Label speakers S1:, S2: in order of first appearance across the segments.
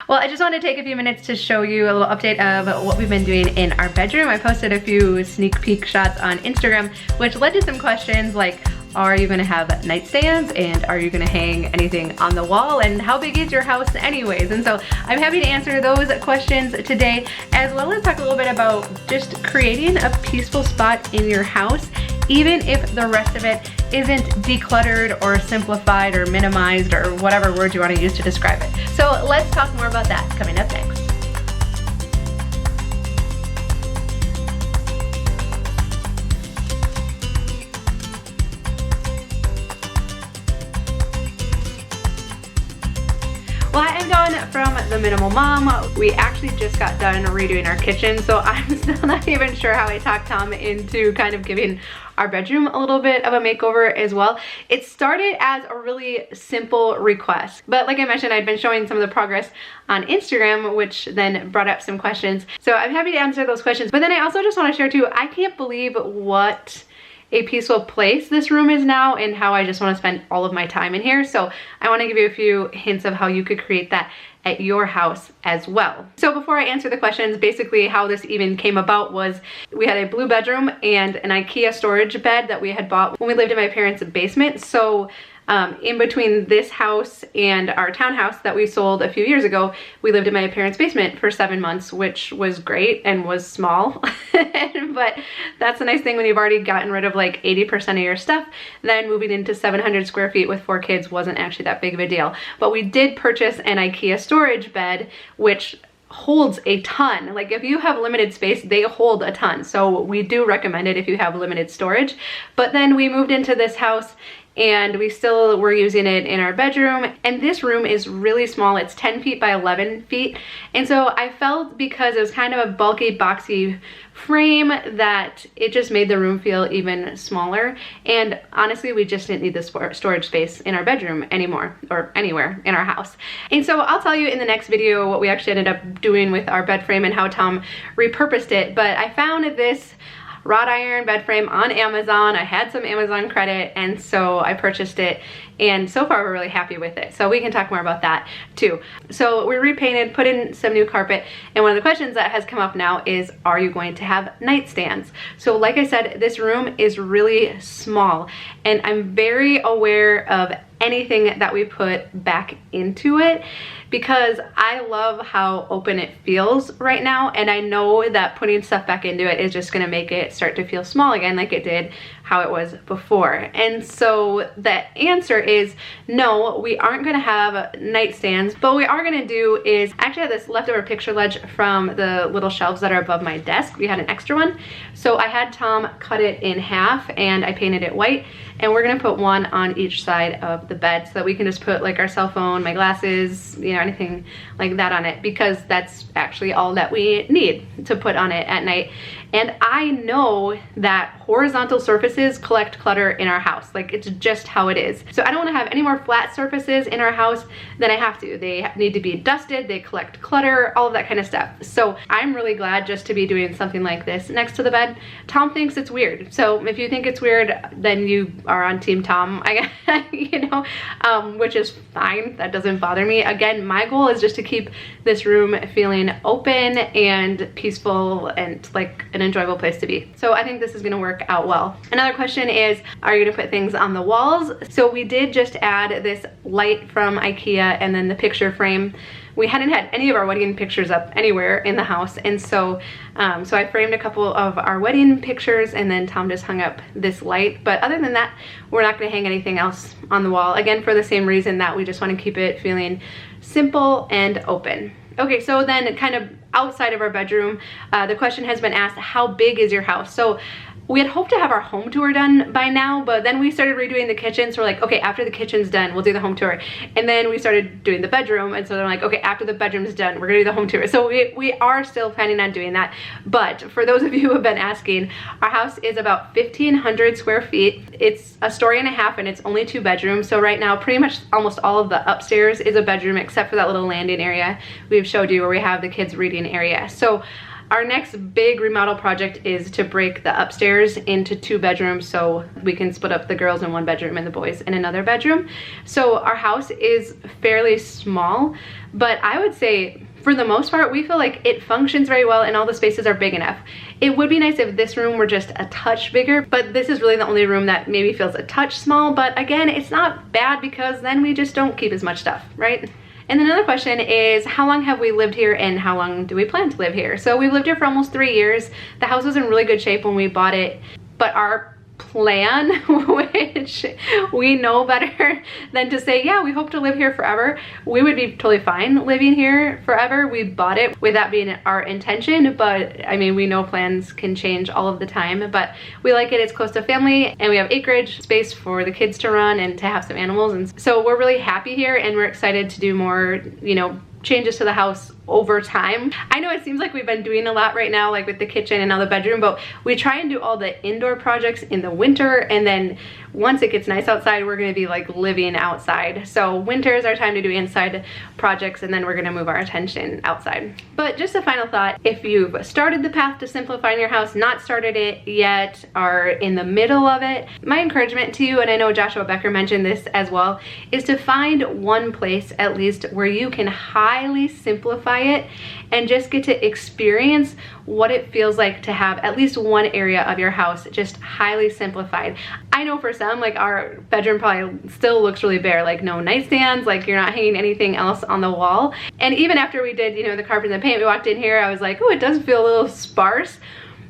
S1: Well, I just want to take a few minutes to show you a little update of what we've been doing in our bedroom. I posted a few sneak peek shots on Instagram, which led to some questions like, are you gonna have nightstands, and are you gonna hang anything on the wall, and how big is your house anyways? And so I'm happy to answer those questions today, as well as talk a little bit about just creating a peaceful spot in your house, even if the rest of it isn't decluttered or simplified or minimized or whatever word you want to use to describe it. So let's talk more about that coming up next. Well, I am done from the Minimal Mom. We actually just got done redoing our kitchen, so I'm still not even sure how I talked Tom into kind of giving our bedroom a little bit of a makeover as well. It started as a really simple request, but like I mentioned, I'd been showing some of the progress on Instagram, which then brought up some questions. So I'm happy to answer those questions, but then I also just want to share too, I can't believe what a peaceful place this room is now and how I just want to spend all of my time in here. So I want to give you a few hints of how you could create that at your house as well. So before I answer the questions, basically how this even came about was we had a blue bedroom and an Ikea storage bed that we had bought when we lived in my parents' basement. So in between this house and our townhouse that we sold a few years ago, we lived in my parents' basement for 7 months, which was great and was small. But that's the nice thing when you've already gotten rid of like 80% of your stuff, then moving into 700 square feet with 4 kids wasn't actually that big of a deal. But we did purchase an Ikea storage bed, which holds a ton. Like if you have limited space, they hold a ton. So we do recommend it if you have limited storage. But then we moved into this house and we still were using it in our bedroom. And this room is really small. It's 10 feet by 11 feet. And so I felt, because it was kind of a bulky, boxy frame, that it just made the room feel even smaller. And honestly, we just didn't need the storage space in our bedroom anymore, or anywhere in our house. And so I'll tell you in the next video what we actually ended up doing with our bed frame and how Tom repurposed it. But I found this wrought iron bed frame on Amazon. I had some Amazon credit, and so I purchased it, and so far we're really happy with it. So we can talk more about that too. So we repainted, put in some new carpet, and one of the questions that has come up now is, are you going to have nightstands? So like I said, this room is really small, and I'm very aware of anything that we put back into it, because I love how open it feels right now, and I know that putting stuff back into it is just gonna make it start to feel small again, like it did how it was before. And so the answer is no, we aren't gonna have nightstands, but what we are gonna do is, I actually have this leftover picture ledge from the little shelves that are above my desk. We had an extra one, so I had Tom cut it in half and I painted it white, and we're gonna put one on each side of the bed so that we can just put like our cell phone, my glasses, you know, anything like that on it, because that's actually all that we need to put on it at night. And I know that horizontal surfaces collect clutter in our house. Like, it's just how it is. So I don't want to have any more flat surfaces in our house than I have to. They need to be dusted, they collect clutter, all of that kind of stuff. So I'm really glad just to be doing something like this next to the bed. Tom thinks it's weird. So if you think it's weird, then you are on Team Tom, you know, which is fine. That doesn't bother me. Again, my goal is just to keep this room feeling open and peaceful and like an enjoyable place to be. So I think this is gonna work out well. Another question is, are you gonna put things on the walls? So we did just add this light from Ikea and then the picture frame. We hadn't had any of our wedding pictures up anywhere in the house, and so so I framed a couple of our wedding pictures, and then Tom just hung up this light. But other than that, we're not gonna hang anything else on the wall, again for the same reason that we just want to keep it feeling simple and open. Okay, so then kind of outside of our bedroom, the question has been asked, how big is your house? So we had hoped to have our home tour done by now, but then we started redoing the kitchen. So we're like, okay, after the kitchen's done, we'll do the home tour. And then we started doing the bedroom. And so they're like, okay, after the bedroom's done, we're gonna do the home tour. So we are still planning on doing that. But for those of you who have been asking, our house is about 1,500 square feet. It's a story and a half, and it's only 2 bedrooms. So right now, pretty much almost all of the upstairs is a bedroom, except for that little landing area we've showed you where we have the kids' reading area. So Our next big remodel project is to break the upstairs into 2 bedrooms so we can split up the girls in 1 bedroom and the boys in another bedroom. So our house is fairly small, but I would say for the most part, we feel like it functions very well and all the spaces are big enough. It would be nice if this room were just a touch bigger, but this is really the only room that maybe feels a touch small. But again, it's not bad because then we just don't keep as much stuff, right? And then another question is, how long have we lived here and how long do we plan to live here? So we've lived here for almost 3 years. The house was in really good shape when we bought it, but our plan, which we know better than to say, yeah, we hope to live here forever. We would be totally fine living here forever. We bought it with that being our intention, but I mean, we know plans can change all of the time, but we like it. It's close to family and we have acreage space for the kids to run and to have some animals. And so we're really happy here and we're excited to do more, you know, changes to the house over time. I know it seems like we've been doing a lot right now, like with the kitchen and now the bedroom, but we try and do all the indoor projects in the winter, and then once it gets nice outside, we're going to be like living outside. So winter is our time to do inside projects, and then we're going to move our attention outside. But just a final thought, if you've started the path to simplifying your house, not started it yet, are in the middle of it, my encouragement to you, and I know Joshua Becker mentioned this as well, is to find one place at least where you can highly simplify it and just get to experience what it feels like to have at least one area of your house just highly simplified. I know for some, like our bedroom probably still looks really bare, like no nightstands, like you're not hanging anything else on the wall. And even after we did, you know, the carpet and the paint, we walked in here, I was like, oh, it does feel a little sparse.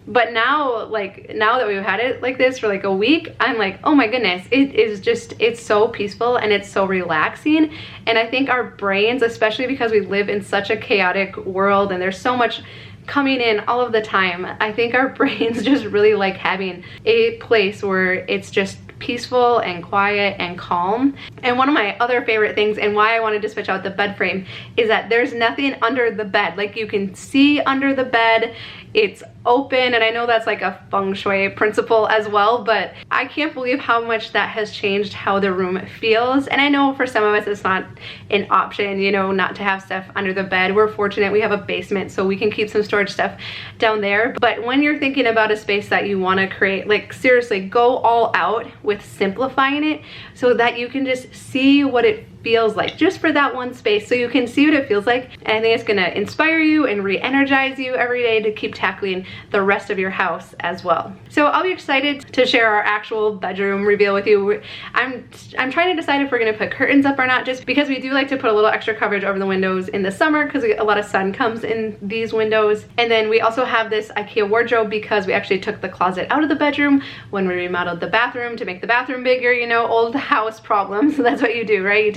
S1: But now, like, now that we've had it like this for like a week, I'm like, oh my goodness, it is just, it's so peaceful and it's so relaxing. And I think our brains, especially because we live in such a chaotic world and there's so much coming in all of the time, I think our brains just really like having a place where it's just peaceful and quiet and calm. And one of my other favorite things and why I wanted to switch out the bed frame is that there's nothing under the bed. Like you can see under the bed, it's open, and I know that's like a feng shui principle as well, but I can't believe how much that has changed how the room feels. And I know for some of us it's not an option, you know, not to have stuff under the bed. We're fortunate we have a basement so we can keep some storage stuff down there. But when you're thinking about a space that you want to create, like seriously, go all out with simplifying it so that you can just see what it feels like just for that one space, so you can see what it feels like. And I think it's gonna inspire you and re-energize you every day to keep tackling the rest of your house as well. So I'll be excited to share our actual bedroom reveal with you. I'm trying to decide if we're gonna put curtains up or not, just because we do like to put a little extra coverage over the windows in the summer because a lot of sun comes in these windows. And then we also have this Ikea wardrobe because we actually took the closet out of the bedroom when we remodeled the bathroom to make the bathroom bigger, you know, old house problems. That's what you do, right? You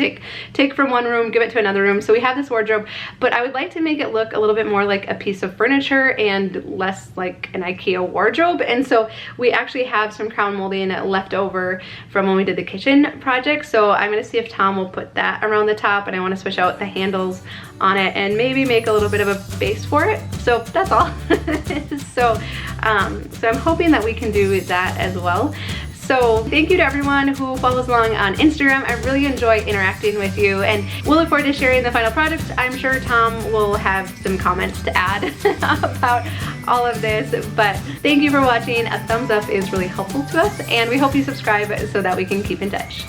S1: take from one room, give it to another room. So we have this wardrobe, but I would like to make it look a little bit more like a piece of furniture and less like an Ikea wardrobe. And so we actually have some crown molding left over from when we did the kitchen project. So I'm gonna see if Tom will put that around the top, and I wanna switch out the handles on it and maybe make a little bit of a base for it. So that's all. So I'm hoping that we can do that as well. So thank you to everyone who follows along on Instagram. I really enjoy interacting with you, and we'll look forward to sharing the final product. I'm sure Tom will have some comments to add about all of this, but thank you for watching. A thumbs up is really helpful to us, and we hope you subscribe so that we can keep in touch.